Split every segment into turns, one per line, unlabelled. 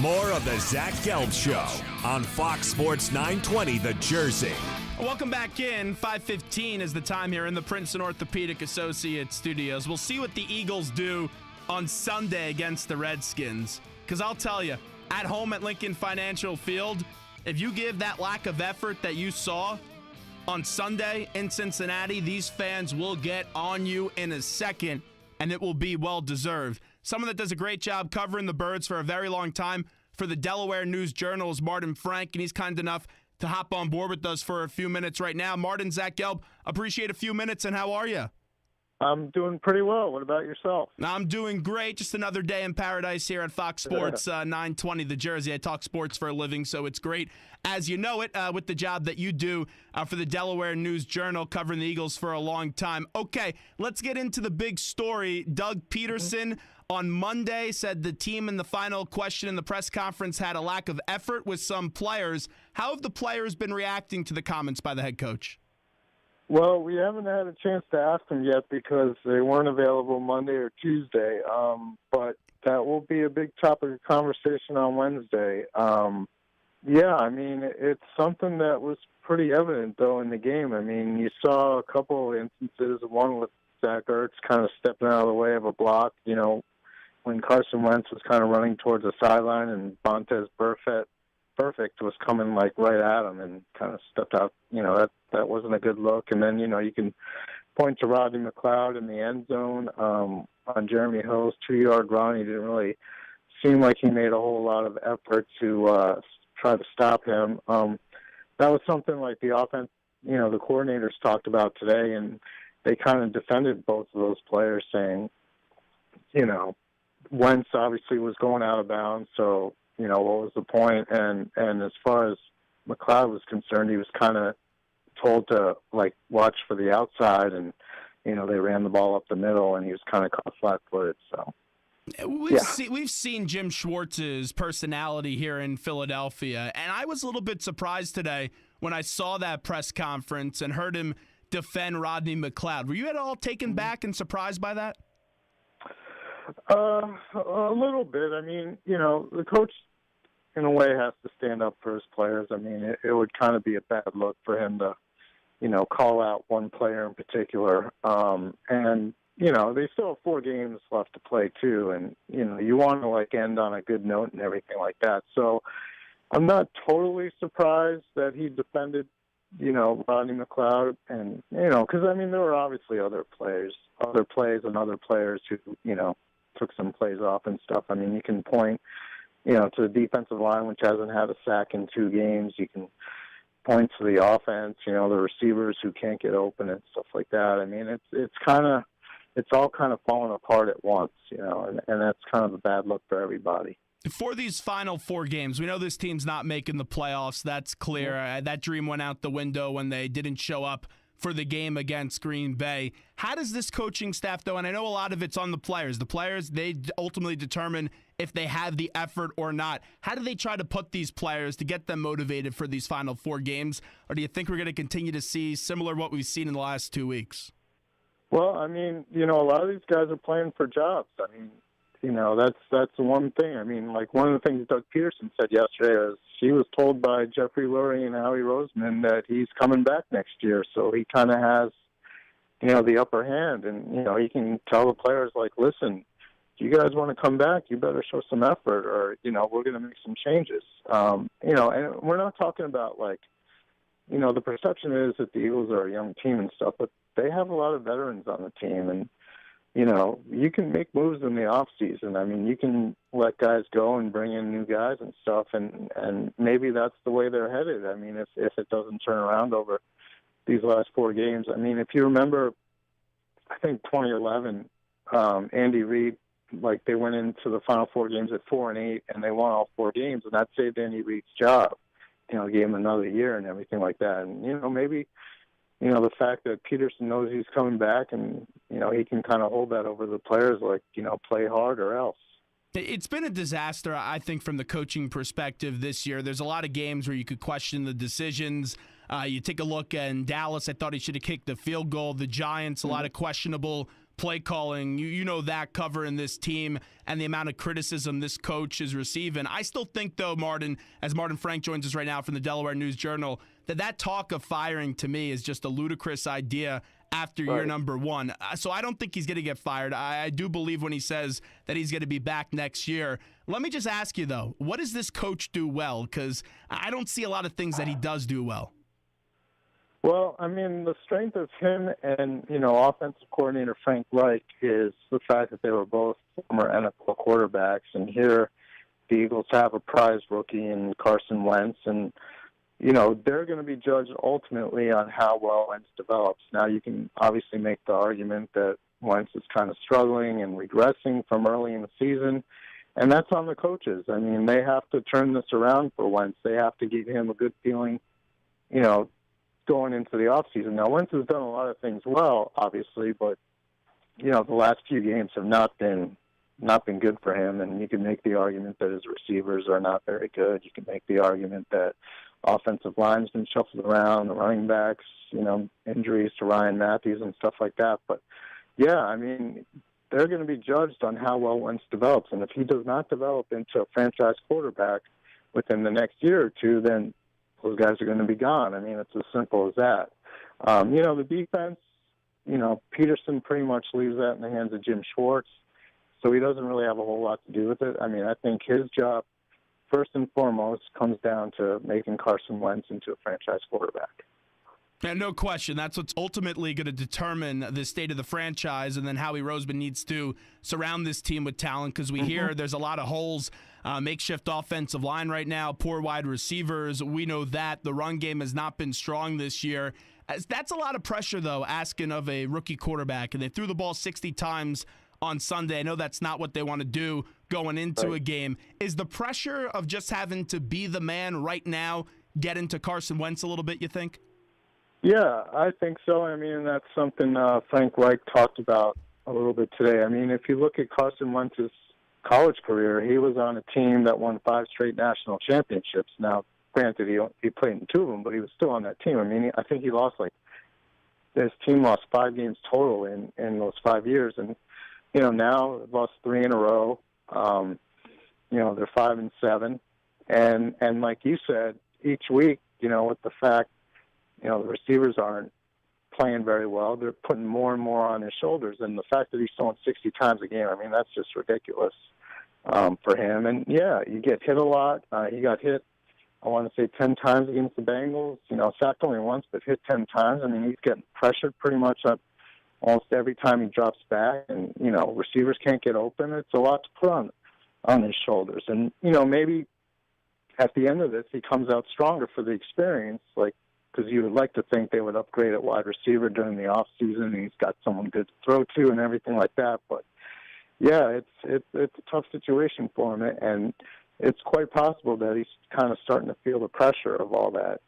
More of the Zach Gelb Show on Fox Sports 920 The Jersey.
Welcome back in. 5:15 is the time here in the Princeton Orthopedic Associates studios. We'll see what the Eagles do on Sunday against the Redskins. Because I'll tell you, at home at Lincoln Financial Field, if you give that lack of effort that you saw on Sunday in Cincinnati, these fans will get on you in a second, and it will be well-deserved. Someone that does a great job covering the Birds for a very long time for the Delaware News Journal is Martin Frank, and he's kind enough to hop on board with us for a few minutes right now. Martin, Zach Gelb, appreciate a few minutes, and how are you?
I'm doing pretty well. What about yourself?
I'm doing great. Just another day in paradise here at Fox Sports 920 The Jersey. I talk sports for a living, so it's great as you know it with the job that you do for the Delaware News Journal covering the Eagles for a long time. Okay, let's get into the big story. Doug Peterson on Monday said the team in the final question in the press conference had a lack of effort with some players. How have the players been reacting to the comments by the head coach?
Well, we haven't had a chance to ask them yet because they weren't available Monday or Tuesday. But that will be a big topic of conversation on Wednesday. Yeah, I mean, it's something that was pretty evident, though, in the game. I mean, you saw a couple of instances, one with Zach Ertz kind of stepping out of the way of a block, you know, when Carson Wentz was kind of running towards the sideline and Vontaze Perfect was coming like right at him and kind of stepped out. You know, that wasn't a good look. And then, you know, you can point to Rodney McLeod in the end zone on Jeremy Ho's 2-yard run. He didn't really seem like he made a whole lot of effort to try to stop him. That was something like the offense, you know, the coordinators talked about today, and they kind of defended both of those players, saying, you know, Wentz obviously was going out of bounds, so, you know, what was the point? And as far as McLeod was concerned, he was kind of told to, like, watch for the outside, and, you know, they ran the ball up the middle, and he was kind of caught flat-footed, so.
We've seen Jim Schwartz's personality here in Philadelphia, and I was a little bit surprised today when I saw that press conference and heard him defend Rodney McLeod. Were you at all taken back and surprised by that?
A little bit. I mean, you know, the coach, in a way, has to stand up for his players. I mean, it would kind of be a bad look for him to, you know, call out one player in particular. And, you know, they still have 4 games left to play, too. And, you know, you want to, like, end on a good note and everything like that. So I'm not totally surprised that he defended, you know, Rodney McLeod. And, you know, because, I mean, there were obviously other plays and other players who, you know, took some plays off and stuff. I mean, you can point, you know, to the defensive line, which hasn't had a sack in 2 games. You can point to the offense, you know, the receivers who can't get open and stuff like that. I mean, it's all kind of falling apart at once, you know, and that's kind of a bad look for everybody.
For these final 4 games, we know this team's not making the playoffs. That's clear. That dream went out the window when they didn't show up for the game against Green Bay. How does this coaching staff, though, and I know a lot of it's on the players. The players, they ultimately determine if they have the effort or not. How do they try to put these players to get them motivated for these final 4 games? Or do you think we're going to continue to see similar what we've seen in the last 2 weeks?
Well, I mean, you know, a lot of these guys are playing for jobs. I mean, you know, that's the one thing. I mean, like one of the things Doug Peterson said yesterday is he was told by Jeffrey Lurie and Howie Roseman that he's coming back next year. So he kind of has, you know, the upper hand. And, you know, he can tell the players, like, listen, if you guys want to come back, you better show some effort or, you know, we're going to make some changes. You know, and we're not talking about, like, you know, the perception is that the Eagles are a young team and stuff, but they have a lot of veterans on the team. And, you know, you can make moves in the off season. I mean, you can let guys go and bring in new guys and stuff, and maybe that's the way they're headed. I mean, if it doesn't turn around over these last 4 games. I mean, if you remember, I think 2011, Andy Reid, like they went into the final 4 games at 4-8, and they won all 4 games, and that saved Andy Reid's job. You know, gave him another year and everything like that. And, you know, maybe, you know, the fact that Peterson knows he's coming back and, you know, he can kind of hold that over the players, like, you know, play hard or else.
It's been a disaster, I think, from the coaching perspective this year. There's a lot of games where you could question the decisions. You take a look in Dallas, I thought he should have kicked the field goal. The Giants, a lot of questionable play calling. You know that covering this team and the amount of criticism this coach is receiving. I still think, though, Martin, as Martin Frank joins us right now from the Delaware News-Journal, that talk of firing to me is just a ludicrous idea after year number one. So I don't think he's going to get fired. I do believe when he says that he's going to be back next year. Let me just ask you, though, what does this coach do well? Because I don't see a lot of things that he does do well.
Well, I mean, the strength of him and, offensive coordinator Frank Reich is the fact that they were both former NFL quarterbacks. And here the Eagles have a prize rookie in Carson Wentz. And, they're going to be judged ultimately on how well Wentz develops. Now, you can obviously make the argument that Wentz is kind of struggling and regressing from early in the season, and that's on the coaches. I mean, they have to turn this around for Wentz. They have to give him a good feeling, going into the offseason. Now, Wentz has done a lot of things well, obviously, but, the last few games have not been good for him, and you can make the argument that his receivers are not very good. You can make the argument that offensive line's been shuffled around, the running backs, injuries to Ryan Matthews and stuff like that. But, yeah, I mean, they're going to be judged on how well Wentz develops. And if he does not develop into a franchise quarterback within the next year or two, then those guys are going to be gone. I mean, it's as simple as that. The defense, Peterson pretty much leaves that in the hands of Jim Schwartz, so he doesn't really have a whole lot to do with it. I mean, I think his job, first and foremost, comes down to making Carson Wentz into a franchise quarterback.
Yeah, no question. That's what's ultimately going to determine the state of the franchise, and then Howie Roseman needs to surround this team with talent, because we hear there's a lot of holes. Makeshift offensive line right now, poor wide receivers. We know that. The run game has not been strong this year. That's a lot of pressure, though, asking of a rookie quarterback. And they threw the ball 60 times on Sunday. I know that's not what they want to do going into a game. Is the pressure of just having to be the man right now get into Carson Wentz a little bit, you think?
Yeah, I think so. I mean, that's something Frank Reich talked about a little bit today. I mean, if you look at Carson Wentz's college career, he was on a team that won 5 straight national championships. Now, granted, he played in 2 of them, but he was still on that team. I mean, I think his team lost 5 games total in those 5 years. And, now they've lost 3 in a row. They're 5-7. And like you said, each week, with the fact, the receivers aren't playing very well, they're putting more and more on his shoulders. And the fact that he's throwing 60 times a game, I mean, that's just ridiculous for him. And, yeah, you get hit a lot. He got hit, I want to say, 10 times against the Bengals. Sacked only once, but hit 10 times. I mean, he's getting pressured pretty much up almost every time he drops back. And, receivers can't get open. It's a lot to put on his shoulders. And, maybe at the end of this, he comes out stronger for the experience, because you would like to think they would upgrade at wide receiver during the off season, and he's got someone good to throw to and everything like that. But yeah, it's a tough situation for him, and it's quite possible that he's kind of starting to feel the pressure of all that,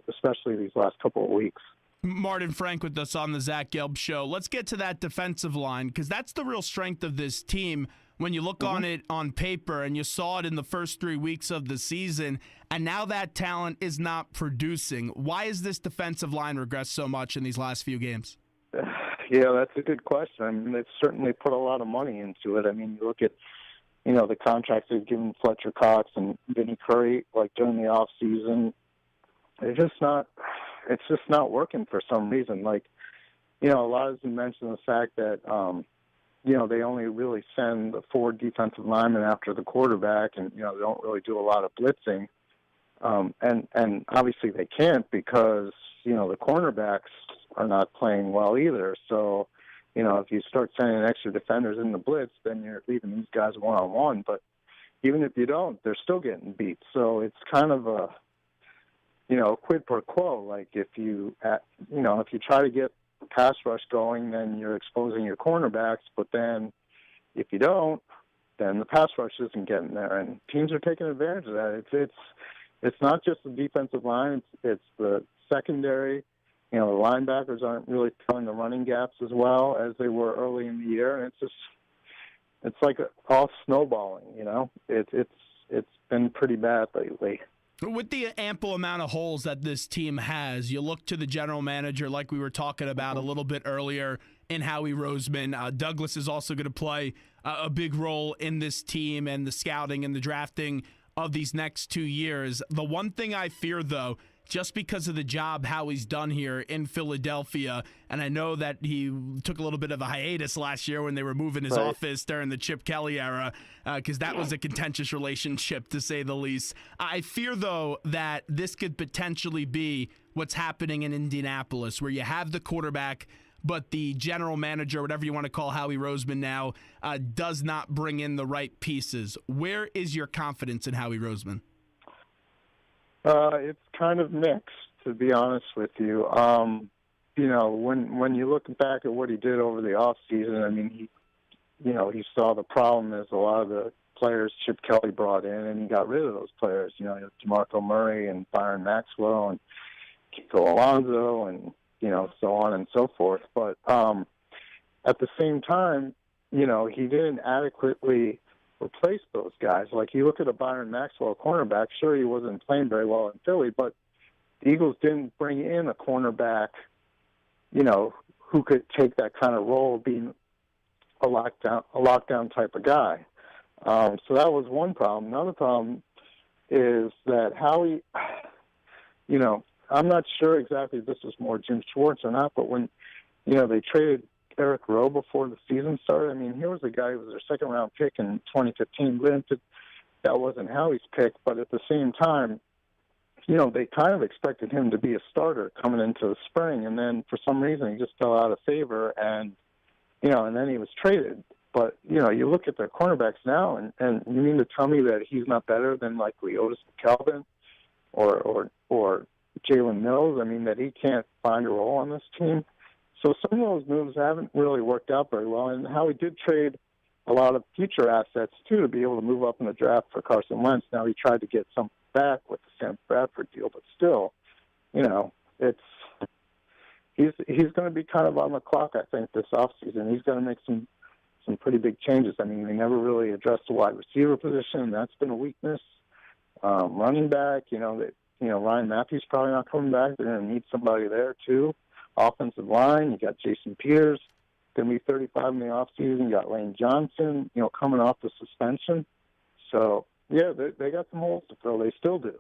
especially these last couple of weeks.
Martin Frank with us on the Zach Gelb Show. Let's get to that defensive line, because that's the real strength of this team. When you look on it on paper, and you saw it in the first 3 weeks of the season, and now that talent is not producing. Why is this defensive line regressed so much in these last few games?
Yeah, that's a good question. I mean, they've certainly put a lot of money into it. I mean, you look at, the contracts they've given Fletcher Cox and Vinny Curry, during the off season. It's just not working for some reason. A lot has been mentioned the fact that, they only really send the 4 defensive linemen after the quarterback, and, they don't really do a lot of blitzing. And obviously they can't because, the cornerbacks are not playing well either. So, if you start sending extra defenders in the blitz, then you're leaving these guys one-on-one. But even if you don't, they're still getting beat. So it's kind of a, quid pro quo. If you try to get pass rush going, then you're exposing your cornerbacks. But then if you don't, then the pass rush isn't getting there, and teams are taking advantage of that. It's not just the defensive line; it's the secondary. The linebackers aren't really filling the running gaps as well as they were early in the year, and it's like all snowballing. It's been pretty bad lately.
With the ample amount of holes that this team has, you look to the general manager like we were talking about a little bit earlier in Howie Roseman. Douglas is also going to play a big role in this team and the scouting and the drafting of these next 2 years. The one thing I fear, though, just because of the job Howie's done here in Philadelphia, and I know that he took a little bit of a hiatus last year when they were moving his office during the Chip Kelly era, because that was a contentious relationship, to say the least. I fear, though, that this could potentially be what's happening in Indianapolis, where you have the quarterback, but the general manager, whatever you want to call Howie Roseman now, does not bring in the right pieces. Where is your confidence in Howie Roseman?
It's kind of mixed, to be honest with you. When you look back at what he did over the off season, I mean, he saw the problem is a lot of the players Chip Kelly brought in, and he got rid of those players. DeMarco Murray and Byron Maxwell and Kiko Alonso and so on and so forth. But at the same time, he didn't adequately replace those guys. Like, you look at a Byron Maxwell cornerback, sure, he wasn't playing very well in Philly, but the Eagles didn't bring in a cornerback, who could take that kind of role, being a lockdown type of guy. So that was one problem. Another problem is that Howie, I'm not sure exactly if this was more Jim Schwartz or not, but when, they traded Eric Rowe before the season started, I mean, here was a guy who was their second-round pick in 2015. Granted, that wasn't Howie's pick, but at the same time, they kind of expected him to be a starter coming into the spring, and then for some reason he just fell out of favor, and then he was traded. But, you look at the cornerbacks now, and you mean to tell me that he's not better than, like, Leotis McKelvin or Jalen Mills? I mean, that he can't find a role on this team? So some of those moves haven't really worked out very well, and Howie did trade a lot of future assets, too, to be able to move up in the draft for Carson Wentz. Now, he tried to get some back with the Sam Bradford deal, but still, he's going to be kind of on the clock, I think, this offseason. He's going to make some pretty big changes. I mean, they never really addressed the wide receiver position, and that's been a weakness. Running back, Ryan Matthews probably not coming back. They're going to need somebody there, too. Offensive line, you got Jason Peters, going to be 35 in the offseason. You got Lane Johnson, coming off the suspension. So, yeah, they got some holes to fill. They still do.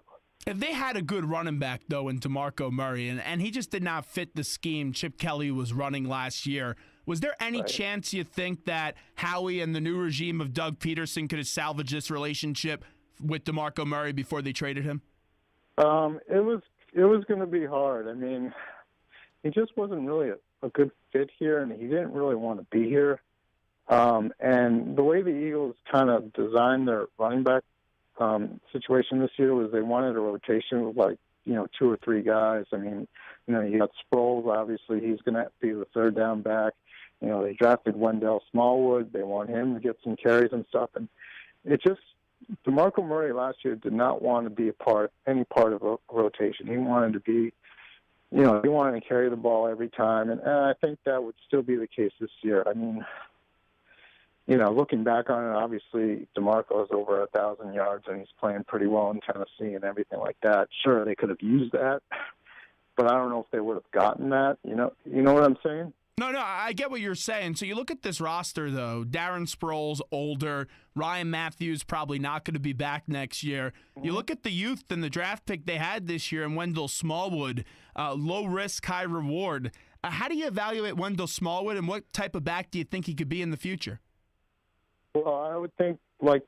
If they had a good running back, though, in DeMarco Murray, and he just did not fit the scheme Chip Kelly was running last year, was there any chance you think that Howie and the new regime of Doug Peterson could have salvaged this relationship with DeMarco Murray before they traded him?
It was going to be hard. I mean, he just wasn't really a good fit here, and he didn't really want to be here. And the way the Eagles kind of designed their running back situation this year was they wanted a rotation with, 2 or 3 guys. I mean, you got Sproles, obviously. He's going to be the third down back. They drafted Wendell Smallwood. They want him to get some carries and stuff. And it just, DeMarco Murray last year did not want to be any part of a rotation. He wanted to be, he wanted to carry the ball every time. And I think that would still be the case this year. I mean, looking back on it, obviously DeMarco is over 1,000 yards and he's playing pretty well in Tennessee and everything like that. Sure, they could have used that, but I don't know if they would have gotten that. You know what I'm saying?
No, I get what you're saying. So you look at this roster, though. Darren Sproles, older. Ryan Matthews probably not going to be back next year. You look at the youth and the draft pick they had this year in Wendell Smallwood. Low risk, high reward. How do you evaluate Wendell Smallwood, and what type of back do you think he could be in the future?
Well, I would think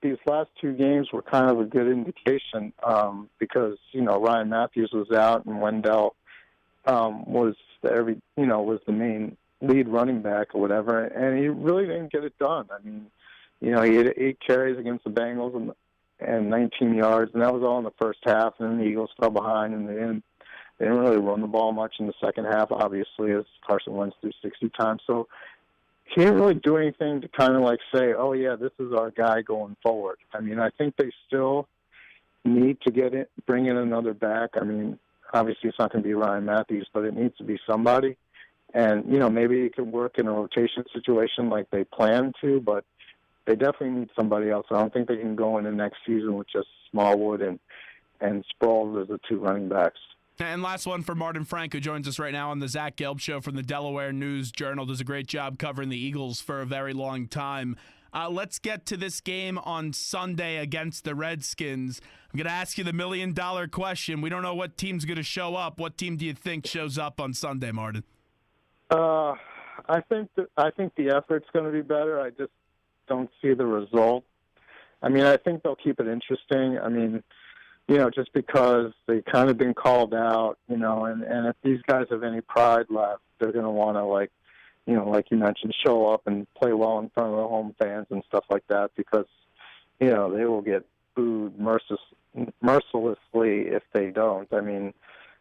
these last 2 games were kind of a good indication because Ryan Matthews was out and Wendell was the main lead running back or whatever, and he really didn't get it done. I mean, he had 8 carries against the Bengals and 19 yards, and that was all in the first half. And then the Eagles fell behind, and they didn't really run the ball much in the second half, obviously, as Carson Wentz threw 60 times. So he didn't really do anything to kind of say, oh, yeah, this is our guy going forward. I mean, I think they still need to bring in another back. I mean, obviously it's not going to be Ryan Matthews, but it needs to be somebody. And, maybe it can work in a rotation situation like they plan to, but they definitely need somebody else. I don't think they can go into next season with just Smallwood and and Sproles as the two running backs.
And last one for Martin Frank, who joins us right now on the Zach Gelb Show from the Delaware News Journal. Does a great job covering the Eagles for a very long time. Let's get to this game on Sunday against the Redskins. I'm going to ask you the million-dollar question. We don't know what team's going to show up. What team do you think shows up on Sunday, Martin?
I think the effort's going to be better. I just don't see the result. I mean, I think they'll keep it interesting. I mean, just because they've kind of been called out, and if these guys have any pride left, they're going to want to, like you mentioned, show up and play well in front of the home fans and stuff like that because, they will get booed mercilessly if they don't. I mean,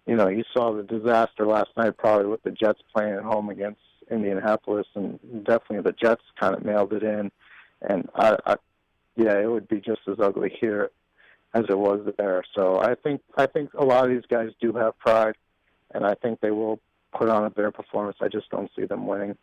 you saw the disaster last night probably with the Jets playing at home against Indianapolis, and definitely the Jets kind of mailed it in. And, it would be just as ugly here as it was there. So I think a lot of these guys do have pride, and I think they will put on a better performance. I just don't see them winning.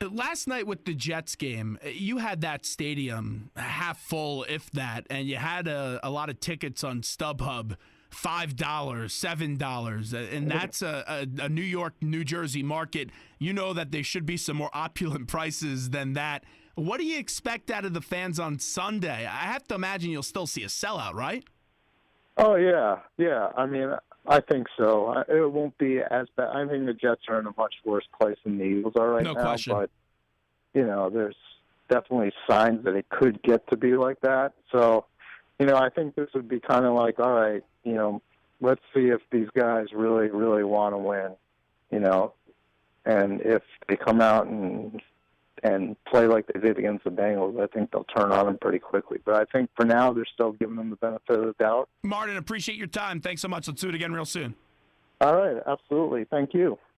Last night with the Jets game, you had that stadium half full, if that, and you had a lot of tickets on StubHub, $5, $7, and that's a New York, New Jersey market. You know that there should be some more opulent prices than that. What do you expect out of the fans on Sunday? I have to imagine you'll still see a sellout, right?
Oh, yeah. I mean, I think so. It won't be as bad. I think the Jets are in a much worse place than the Eagles are right now.
No question.
But, there's definitely signs that it could get to be like that. So, I think this would be kind of like, all right, let's see if these guys really, really want to win, and if they come out and play like they did against the Bengals, I think they'll turn on them pretty quickly. But I think for now, they're still giving them the benefit of the doubt.
Martin, appreciate your time. Thanks so much. Let's do it again real soon.
All right, absolutely. Thank you.